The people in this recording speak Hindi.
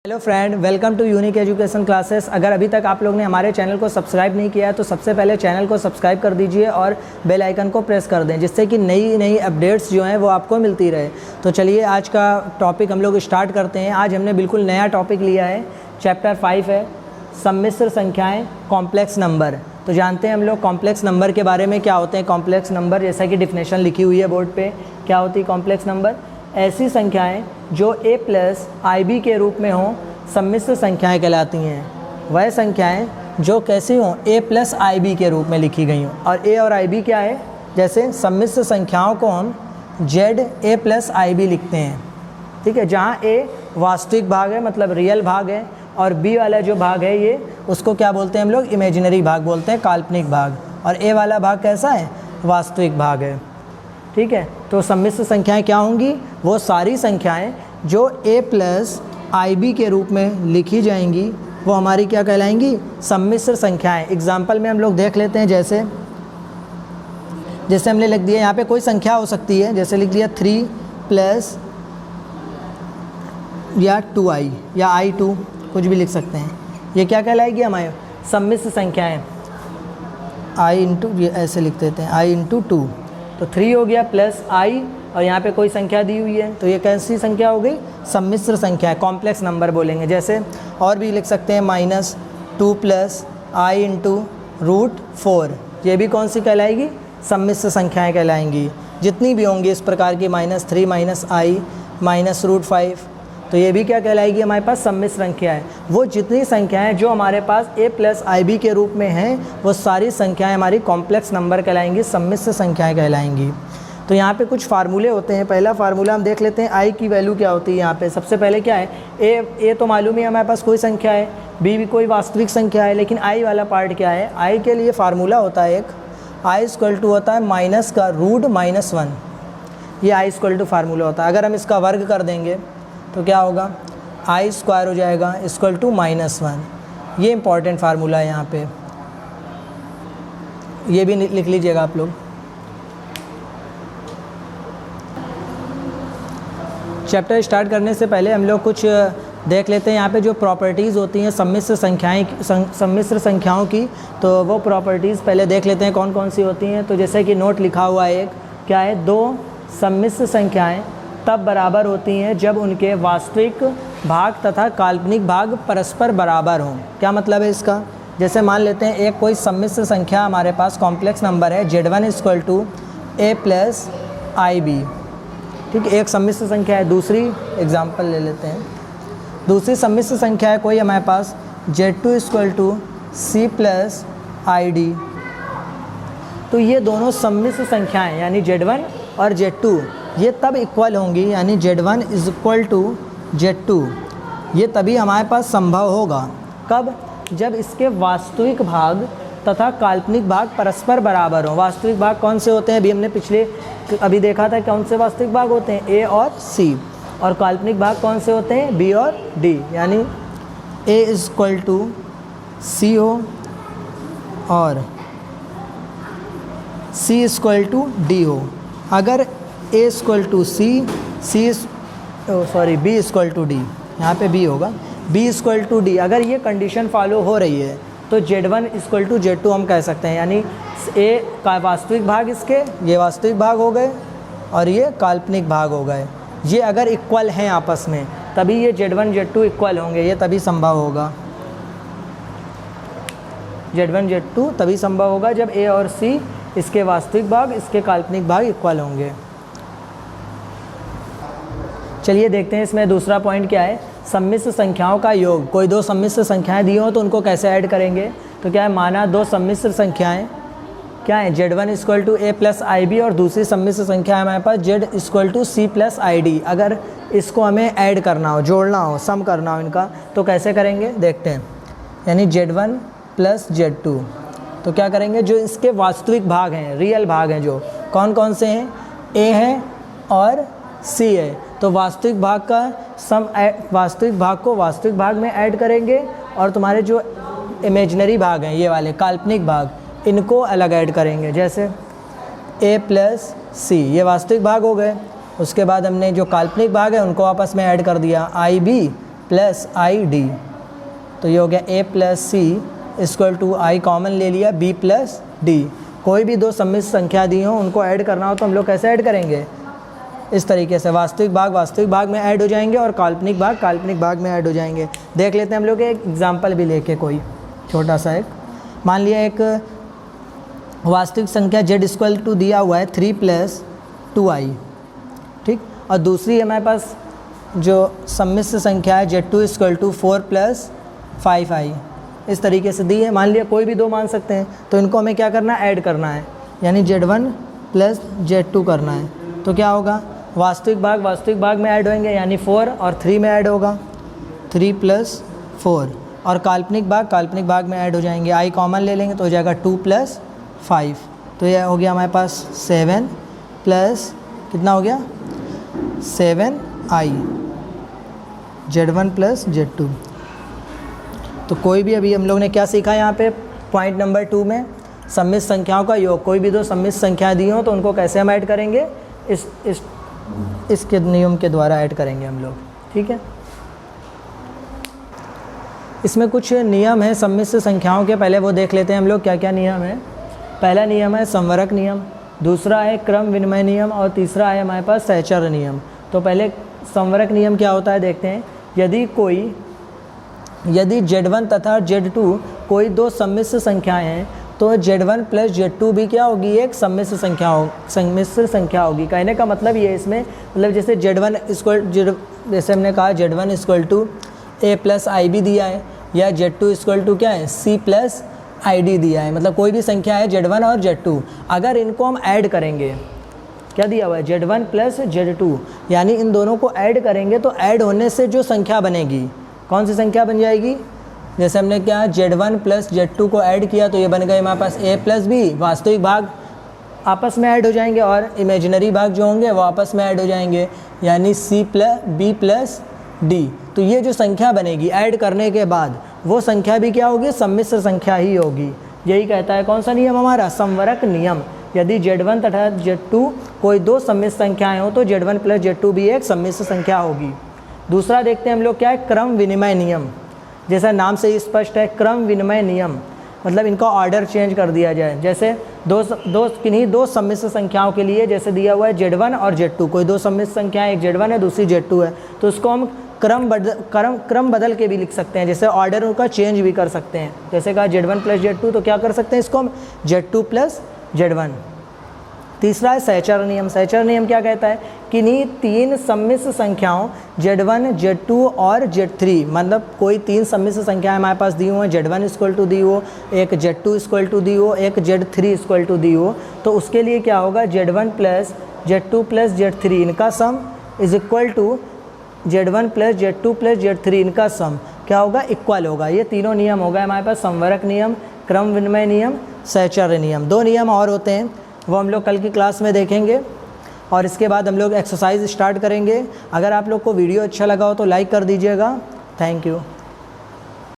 Hello friend, welcome to Unique Education classes. अगर अभी तक आप लोग ने हमारे चैनल को सब्सक्राइब नहीं किया है तो सबसे पहले चैनल को सब्सक्राइब कर दीजिए और बेल आइकन को प्रेस कर दें, जिससे कि नई नई अपडेट्स जो हैं वो आपको मिलती रहे। तो चलिए आज का टॉपिक हम लोग स्टार्ट करते हैं। आज हमने बिल्कुल नया टॉपिक लिया है, चैप्टर 5 है सम्मिश्र संख्याएँ, कॉम्प्लेक्स नंबर। तो जानते हैं हम लोग कॉम्प्लेक्स नंबर के बारे में, क्या होते हैं कॉम्प्लेक्स नंबर। जैसा कि डिफिनेशन लिखी हुई है बोर्ड पे, क्या होती है कॉम्प्लेक्स नंबर? ऐसी संख्याएं जो a प्लस IB के रूप में हों सम्मिश्र संख्याएं कहलाती हैं। वह संख्याएं जो कैसी हों, a प्लस IB के रूप में लिखी गई हों। और a और IB क्या है? जैसे सम्मिश्र संख्याओं को हम Z a प्लस IB लिखते हैं, ठीक है, जहाँ a वास्तविक भाग है, मतलब रियल भाग है, और b वाला जो भाग है ये उसको क्या बोलते हैं हम लोग? इमेजिनरी भाग बोलते हैं, काल्पनिक भाग। और a वाला भाग कैसा है? वास्तविक भाग है, ठीक है। तो सम्मिश्र संख्याएं क्या होंगी? वो सारी संख्याएं जो a प्लस IB के रूप में लिखी जाएंगी वो हमारी क्या कहलाएंगी? सम्मिश्र संख्याएं। एग्जाम्पल में हम लोग देख लेते हैं, जैसे हमने लिख दिया, यहाँ पे कोई संख्या हो सकती है, जैसे लिख दिया 3 प्लस या 2i या i2, कुछ भी लिख सकते हैं। ये क्या कहलाएगी हमारे? सम्मिश्र संख्याएँ। i इंटू, ये ऐसे लिख देते हैं, i इंटू 2, तो 3 हो गया प्लस i, और यहाँ पे कोई संख्या दी हुई है, तो ये कैसी संख्या हो गई? सम्मिश्र संख्या है, कॉम्प्लेक्स नंबर बोलेंगे। जैसे और भी लिख सकते हैं -2 प्लस i इंटू √4, ये भी कौन सी कहलाएगी? सम्मिश्र संख्याएं कहलाएंगी। जितनी भी होंगी इस प्रकार की, -3 -i -√5, तो ये भी क्या कहलाएगी? हमारे पास सम्मिश्र संख्या है। वो जितनी संख्याएं जो हमारे पास a प्लस IB के रूप में हैं वो सारी संख्याएं हमारी कॉम्प्लेक्स नंबर कहलाएंगी, सम्मिश्र संख्याएं कहलाएंगी। तो यहाँ पे कुछ फार्मूले होते हैं। पहला फार्मूला हम देख लेते हैं, i की वैल्यू क्या होती है। यहाँ पे सबसे पहले क्या है? a तो मालूम ही हमारे पास कोई संख्या है, b भी कोई वास्तविक संख्या है, लेकिन i वाला पार्ट क्या है? i के लिए फार्मूला होता है एक, i इक्वल टू होता है माइनस का रूट -1, ये i इक्वल टू फार्मूला होता है। अगर हम इसका वर्ग कर देंगे तो क्या होगा? i स्क्वायर हो जाएगा इक्वल टू -1। ये इंपॉर्टेंट फार्मूला है यहाँ पे, ये भी लिख लीजिएगा आप लोग। चैप्टर स्टार्ट करने से पहले हम लोग कुछ देख लेते हैं यहाँ पे जो प्रॉपर्टीज़ होती हैं सम्मिश्र संख्याओं की, तो वो प्रॉपर्टीज़ पहले देख लेते हैं कौन कौन सी होती हैं। तो जैसे कि नोट लिखा हुआ है एक, क्या है? 2 सम्मिश्र संख्याएं तब बराबर होती हैं जब उनके वास्तविक भाग तथा काल्पनिक भाग परस्पर बराबर हों। क्या मतलब है इसका? जैसे मान लेते हैं एक कोई सम्मिश्र संख्या हमारे पास कॉम्प्लेक्स नंबर है, Z1 equal to a plus IB, ठीक है, एक सम्मिश्र संख्या है। दूसरी एग्जांपल ले लेते हैं, दूसरी सम्मिश्र संख्या है कोई हमारे पास Z2 equal to C plus ID। तो ये दोनों सम्मिश्र संख्याएं यानी Z1 और Z2 ये तब इक्वल होंगी, यानी Z1 is equal to Z2, ये तभी हमारे पास संभव होगा। कब? जब इसके वास्तविक भाग तथा काल्पनिक भाग परस्पर बराबर हों। वास्तविक भाग कौन से होते हैं? अभी हमने अभी देखा था कौन से वास्तविक भाग होते हैं? A और C। और काल्पनिक भाग कौन से होते हैं? B और D, यानी A is equal to C हो और C is equal to D हो। अगर A equal to C, B equal to D, यहाँ पे B होगा, B इक्वल टू D, अगर ये कंडीशन फॉलो हो रही है तो Z1 इक्वल टू Z2 हम कह सकते हैं, यानी A का वास्तविक भाग इसके, ये वास्तविक भाग हो गए और ये काल्पनिक भाग हो गए। ये अगर इक्वल हैं आपस में तभी ये Z1 Z2 इक्वल होंगे, ये तभी संभव होगा। Z1 Z2 तभी संभव होगा जब A और C इसके वास्तविक भाग इसके काल्पनिक भाग इक्वल होंगे। चलिए देखते हैं इसमें दूसरा पॉइंट क्या है? सम्मिश्र संख्याओं का योग। कोई 2 सम्मिश्र संख्याएं दी हो तो उनको कैसे ऐड करेंगे? तो क्या है? माना 2 सम्मिश्र संख्याएं क्या है? Z1 equal to a plus IB और दूसरी सम्मिश्र संख्या है हमारे पास Z equal to C plus ID। अगर इसको हमें ऐड करना हो, जोड़ना हो, सम करना हो इनका, तो कैसे करेंगे देखते हैं। यानी Z1 प्लस Z2, तो क्या करेंगे? जो इसके वास्तविक भाग हैं, रियल भाग हैं, जो कौन कौन से हैं? A है और C है, तो वास्तविक भाग का सम वास्तविक भाग को वास्तविक भाग में ऐड करेंगे और तुम्हारे जो इमेजिनरी भाग हैं ये वाले काल्पनिक भाग, इनको अलग ऐड करेंगे। जैसे A प्लस C, ये वास्तविक भाग हो गए। उसके बाद हमने जो काल्पनिक भाग है उनको आपस में ऐड कर दिया, IB प्लस आई डी। तो ये हो गया A plus C equal to I common ले लिया बी प्लस डी। कोई भी दो सम्मिश्र संख्या दी हो उनको ऐड करना हो तो हम लोग कैसे ऐड करेंगे, इस तरीके से वास्तविक भाग में ऐड हो जाएंगे और काल्पनिक भाग में ऐड हो जाएंगे। देख लेते हैं हम लोग एक एग्जाम्पल भी लेके, कोई छोटा सा एक, मान लिया एक वास्तविक संख्या z इक्वल टू दिया हुआ है 3 + 2i, ठीक, और दूसरी है हमारे पास जो सम्मिश्र संख्या है z2 इक्वल टू 4 + 5i, इस तरीके से दी है। मान लिया कोई भी दो मान सकते हैं, तो इनको हमें क्या करना है, ऐड करना है, यानी z1 + z2 करना है। तो क्या होगा, वास्तविक भाग में ऐड होंगे, यानी 4 और 3 में ऐड होगा, 3 + 4, और काल्पनिक भाग में ऐड हो जाएंगे। आई कॉमन ले लेंगे तो हो जाएगा 2 + 5। तो यह हो गया हमारे पास 7 प्लस कितना हो गया 7i, z1 + z2। तो कोई भी अभी हम लोग ने क्या सीखा यहाँ पे पॉइंट नंबर 2 में, सम्मिश्र संख्याओं का योग। कोई भी दो सम्मिश्र संख्या दी हो तो उनको कैसे हम ऐड करेंगे, इसके नियम के द्वारा ऐड करेंगे हम लोग, ठीक है। इसमें कुछ नियम है सम्मिश्र संख्याओं के, पहले वो देख लेते हैं हम लोग क्या क्या नियम है। पहला नियम है संवरक नियम, दूसरा है क्रम विनिमय नियम, और तीसरा है हमारे पास सहचर्य नियम। तो पहले संवरक नियम क्या होता है देखते हैं। यदि z1 तथा z2 कोई दो सम्मिश्र संख्याएं हैं तो z1 + z2 भी क्या होगी, एक सम्मिश्र संख्या होगी। कहने का मतलब ये इसमें, मतलब जैसे जैसे हमने कहा z1 equal to a + ib दिया है, या z2 इक्वल टू क्या है c + id दिया है। मतलब कोई भी संख्या है z1 और z2, अगर इनको हम ऐड करेंगे, क्या दिया हुआ है z1 + z2, यानी इन दोनों को ऐड करेंगे तो ऐड होने से जो संख्या बनेगी, कौन सी संख्या बन जाएगी, जैसे हमने क्या z1 + z2 को ऐड किया तो ये बन गए हमारे पास a + b, वास्तविक भाग आपस में ऐड हो जाएंगे और इमेजिनरी भाग जो होंगे वो आपस में ऐड हो जाएंगे, यानी c + b + d। तो ये जो संख्या बनेगी ऐड करने के बाद, वो संख्या भी क्या होगी, सम्मिश्र संख्या ही होगी। यही कहता है कौन सा नियम हमारा, संवरक नियम। यदि z1 तथा z2 कोई दो सम्मिश्र संख्याएं हो तो z1 + z2 भी एक सम्मिश्र संख्या होगी। दूसरा देखते हैं हम लोग क्या है, क्रम विनिमय नियम। जैसा नाम से ही स्पष्ट है, क्रम विनिमय नियम मतलब इनका ऑर्डर चेंज कर दिया जाए। जैसे किन्हीं दो सम्मिश्र संख्याओं के लिए, जैसे दिया हुआ है z1 और z2, कोई दो सम्मिश्र संख्याएं, एक z1 है दूसरी z2 है, तो उसको हम क्रम बदल के भी लिख सकते हैं, जैसे ऑर्डर उनका चेंज भी कर सकते हैं। जैसे कहा z1 + z2, तो क्या कर सकते हैं इसको हम z2 + z1। तीसरा है सहचर्य नियम। सहचर्य नियम क्या कहता है, किन्हीं तीन सम्मिश्र संख्याओं z1, z2 और z3, मतलब कोई तीन सम्मिश्र संख्याएं हमारे पास दी हुई हैं, z1 इक्वल टू दी हो, एक z2 इक्वल टू दी हो, एक z3 इक्वल टू दी हो, तो उसके लिए क्या होगा, z1 + z2 + z3 इनका सम is equal to z1 + z2 + z3 इनका सम क्या होगा, इक्वल होगा। ये तीनों नियम हो गए हमारे पास, संवरक नियम, क्रम विनिमय नियम, सहचर्य नियम। दो नियम और होते हैं, वो हम लोग कल की क्लास में देखेंगे, और इसके बाद हम लोग एक्सरसाइज स्टार्ट करेंगे। अगर आप लोग को वीडियो अच्छा लगा हो तो लाइक कर दीजिएगा। Thank you.